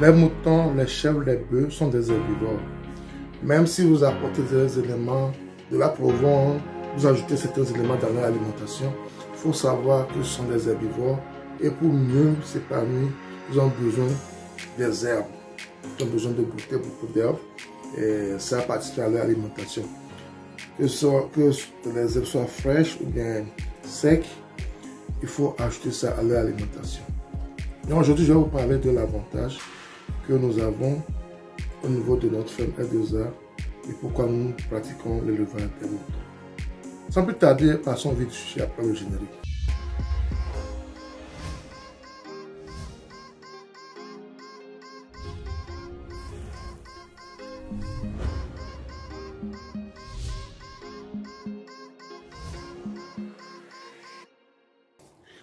Les moutons, les chèvres, les bœufs sont des herbivores. Même si vous apportez des éléments de la provenance, vous ajoutez certains éléments dans leur alimentation, il faut savoir que ce sont des herbivores et pour mieux s'épanouir, ils ont besoin des herbes. Ils ont besoin de goûter beaucoup d'herbes et ça participe à leur alimentation. Que les herbes soient fraîches ou bien secs, il faut ajouter ça à leur alimentation. Aujourd'hui, je vais vous parler de l'avantage que nous avons au niveau de notre ferme L2A et pourquoi nous pratiquons l'élevage des moutons. Sans plus tarder, passons vite sujet après le générique.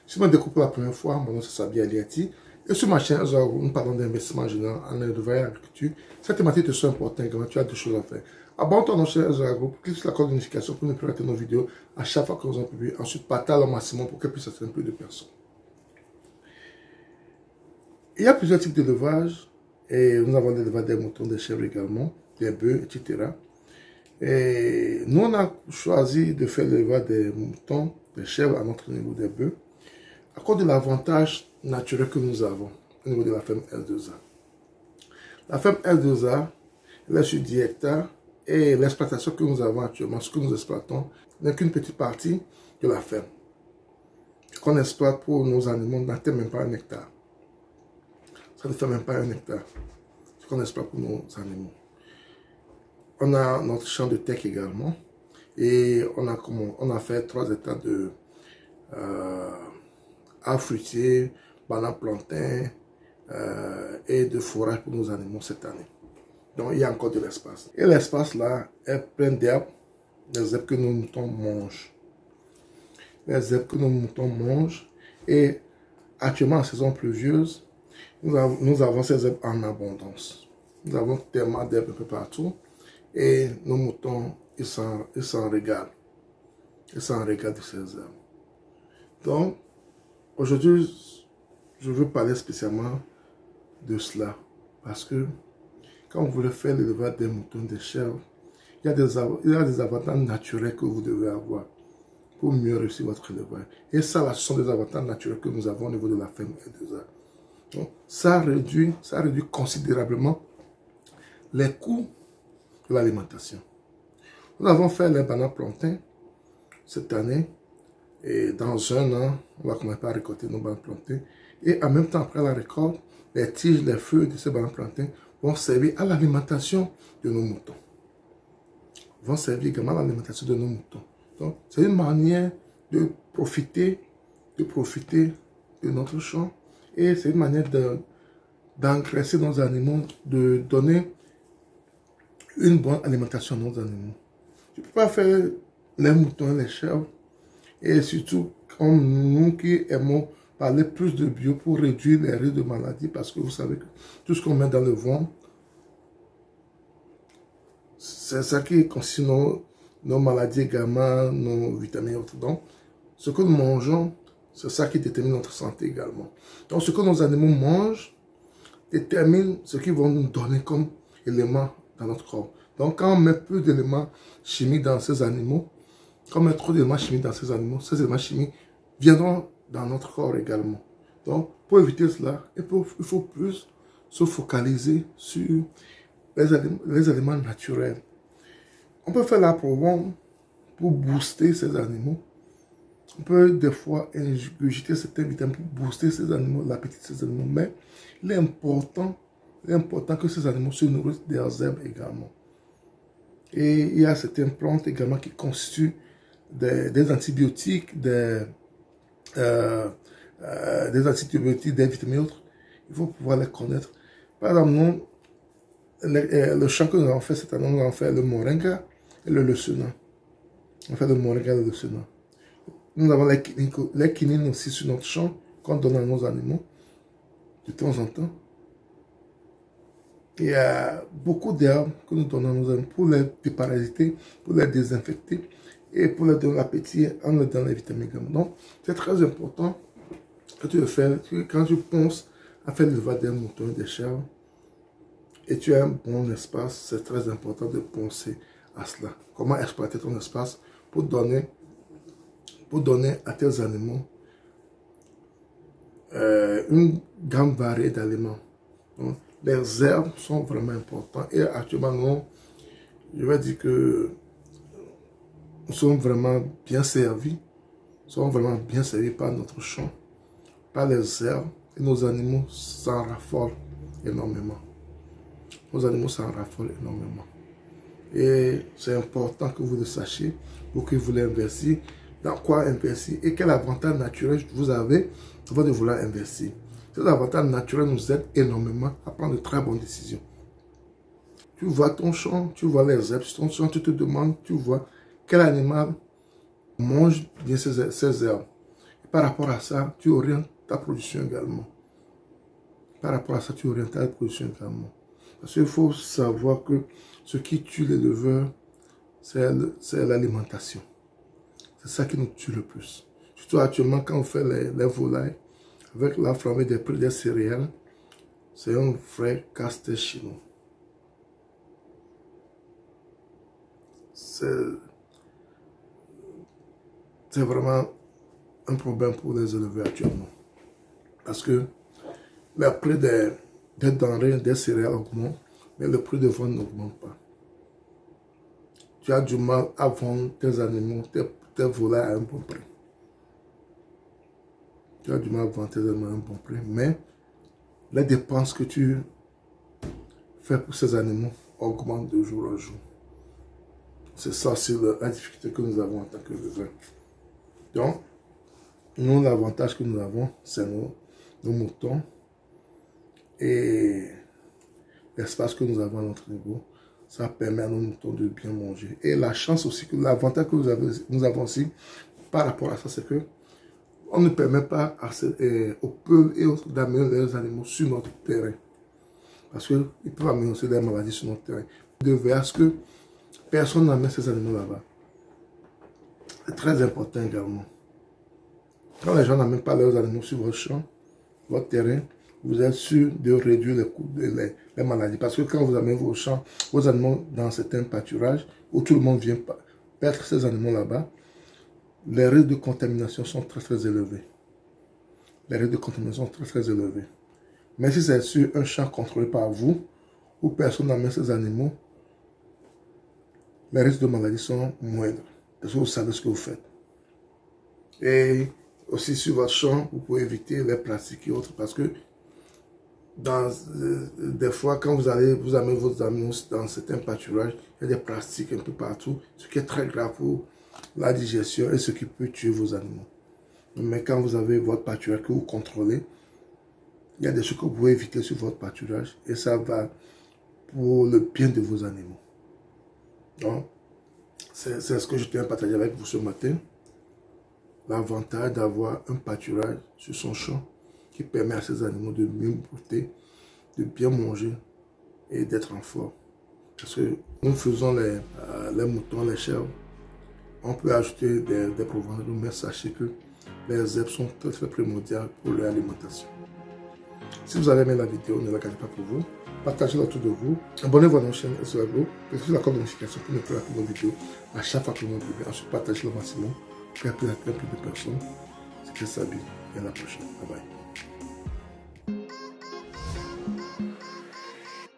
Si vous me découvrez pour la première fois, mon nom c'est Sabi Aliati. Et sur ma chaîne, nous parlons d'investissement en général en élevage et agriculture. Cette thématique te soit importante, quand tu as deux choses à faire. Abonne-toi à notre chaîne Group, clique sur la cloche de notification pour ne plus rater nos vidéos à chaque fois que nous en publions. Ensuite, partage au maximum pour qu'elle puisse atteindre plus de personnes. Il y a plusieurs types d'élevage. Et nous avons l'élevage des moutons, des chèvres également, des bœufs, etc. Et nous, on a choisi de faire l'élevage des moutons, des chèvres à notre niveau des bœufs, à cause de l'avantage naturel que nous avons au niveau de la ferme L2A. La ferme L2A, elle est sur 10 hectares et l'exploitation que nous avons actuellement, ce que nous exploitons, n'est qu'une petite partie de la ferme. Ce qu'on exploite pour nos animaux n'atteint même pas 1 hectare. Ça ne fait même pas 1 hectare. Ce qu'on exploite pour nos animaux. On a notre champ de teck également et on a fait 3 hectares de arbres fruitiers, bananes, plantains et de fourrage pour nos animaux cette année. Donc il y a encore de l'espace. Et l'espace là est plein d'herbes, des herbes que nos moutons mangent. Les herbes que nos moutons mangent. Et actuellement en saison pluvieuse, nous avons ces herbes en abondance. Nous avons tellement d'herbes un peu partout. Et nos moutons, ils s'en régalent. Ils s'en régalent de ces herbes. Donc, aujourd'hui, je veux parler spécialement de cela. Parce que quand vous voulez faire l'élevage des moutons, des chèvres, il y a des avantages naturels que vous devez avoir pour mieux réussir votre élevage. Et ça, là, ce sont des avantages naturels que nous avons au niveau de la ferme L2A. Donc, ça réduit considérablement les coûts de l'alimentation. Nous avons fait les bananes plantains cette année. Et dans 1 an, on va commencer à récolter nos bananes plantains. Et en même temps, après la récolte, les tiges, les feuilles de ces bananes plantains vont servir à l'alimentation de nos moutons. Vont servir également à l'alimentation de nos moutons. Donc, c'est une manière de profiter de notre champ. Et c'est une manière d'engraisser nos animaux, de donner une bonne alimentation à nos animaux. Je ne peux pas faire les moutons et les chèvres. Et surtout, comme nous qui aimons parler plus de bio pour réduire les risques de maladies, parce que vous savez que tout ce qu'on met dans le ventre, c'est ça qui constitue nos maladies également, nos vitamines et autres. Donc, ce que nous mangeons, c'est ça qui détermine notre santé également. Donc, ce que nos animaux mangent détermine ce qu'ils vont nous donner comme éléments dans notre corps. Donc, quand on met plus d'éléments chimiques dans ces animaux, quand on met trop d'éléments chimiques dans ces animaux, ces éléments chimiques viendront dans notre corps également. Donc, pour éviter cela, il faut plus se focaliser sur les éléments naturels. On peut faire la provenance pour booster ces animaux. On peut des fois ingurgiter certains vitamines pour booster ces animaux, l'appétit de ces animaux. Mais il est important que ces animaux se nourrissent des herbes également. Et il y a certaines plantes également qui constituent des antibiotiques, des antibiotiques, des vitamines et autres. Il faut pouvoir les connaître. Par exemple, nous, le champ que nous avons fait cette année, nous avons fait le moringa et le leucena. On fait le moringa et le leucena. Nous avons les quinines aussi sur notre champ qu'on donne à nos animaux de temps en temps. Il y a beaucoup d'herbes que nous donnons à nos animaux pour les déparasiter, pour les désinfecter et pour leur donner l'appétit en leur donnant les vitamines. Donc, c'est très important que tu le fasses. Quand tu penses à faire l'élevage des moutons et des chèvres, et tu as un bon espace, c'est très important de penser à cela. Comment exploiter ton espace pour donner à tes animaux une gamme variée d'aliments. Les herbes sont vraiment importantes et actuellement, je vais dire que nous sommes vraiment bien servis. Nous sommes vraiment bien servis par notre champ, par les herbes, et nos animaux s'en raffolent énormément. Nos animaux s'en raffolent énormément. Et c'est important que vous le sachiez pour que vous l'investissez. Dans quoi investir et quel avantage naturel vous avez avant de vouloir investir. Ces avantages naturels nous aident énormément à prendre de très bonnes décisions. Tu vois ton champ, tu vois les herbes sur ton champ, tu te demandes, tu vois quel animal mange bien ces herbes. Et par rapport à ça, tu orientes ta production également. Par rapport à ça, tu orientes ta production également. Parce qu'il faut savoir que ce qui tue l'éleveur, c'est l'alimentation. C'est ça qui nous tue le plus. Surtout actuellement, quand on fait les volailles, avec la flambée des prix des céréales, c'est un vrai casse-tête chez nous. C'est vraiment un problème pour les éleveurs actuellement. Parce que le prix des denrées, des céréales augmente, mais le prix de vente n'augmente pas. Tu as du mal à vendre tes animaux, tes volailles à un bon prix. Tu as du mal à vendre tes animaux à un bon prix, mais les dépenses que tu fais pour ces animaux augmentent de jour en jour. C'est ça, c'est la difficulté que nous avons en tant qu'éleveurs. Donc, nous, l'avantage que nous avons, c'est nos moutons et l'espace que nous avons à notre niveau. Ça permet à nos moutons de bien manger. Et la chance aussi, que l'avantage que nous avons aussi par rapport à ça, c'est que on ne permet pas aux peuples et autres d'amener les animaux sur notre terrain. Parce qu'ils peuvent amener aussi des maladies sur notre terrain. De veiller à ce que personne n'amène ces animaux là-bas. C'est très important également. Quand les gens n'amènent pas leurs animaux sur votre champ, votre terrain, vous êtes sûr de réduire les coûts les maladies. Parce que quand vous amenez vos animaux dans certains pâturages, où tout le monde vient perdre ces animaux là-bas, les risques de contamination sont très élevés. Les risques de contamination sont très élevés. Mais si c'est sur un champ contrôlé par vous, où personne n'amène ces animaux, les risques de maladie sont moindres. Parce que vous savez ce que vous faites. Et aussi sur votre champ, vous pouvez éviter les plastiques et autres. Parce que des fois, quand vous amenez vos animaux dans certains pâturages, il y a des plastiques un peu partout, ce qui est très grave pour la digestion et ce qui peut tuer vos animaux. Mais quand vous avez votre pâturage que vous contrôlez, il y a des choses que vous pouvez éviter sur votre pâturage et ça va pour le bien de vos animaux. Donc, c'est ce que je tiens à partager avec vous ce matin. L'avantage d'avoir un pâturage sur son champ qui permet à ces animaux de mieux brouter, de bien manger et d'être en forme. Parce que nous faisons les moutons, les chèvres, on peut ajouter des provisions, mais sachez que les herbes sont très primordiales pour leur alimentation. Si vous avez aimé la vidéo, ne la gardez pas pour vous. Partagez-la autour de vous. Abonnez-vous à notre chaîne SOAGRO. Activez la cloche de notification pour ne pas rater nos vidéos à chaque fois que nous publions. Ensuite, partagez le maximum pour que plus de personnes. C'était Sabi et à la prochaine. Bye bye.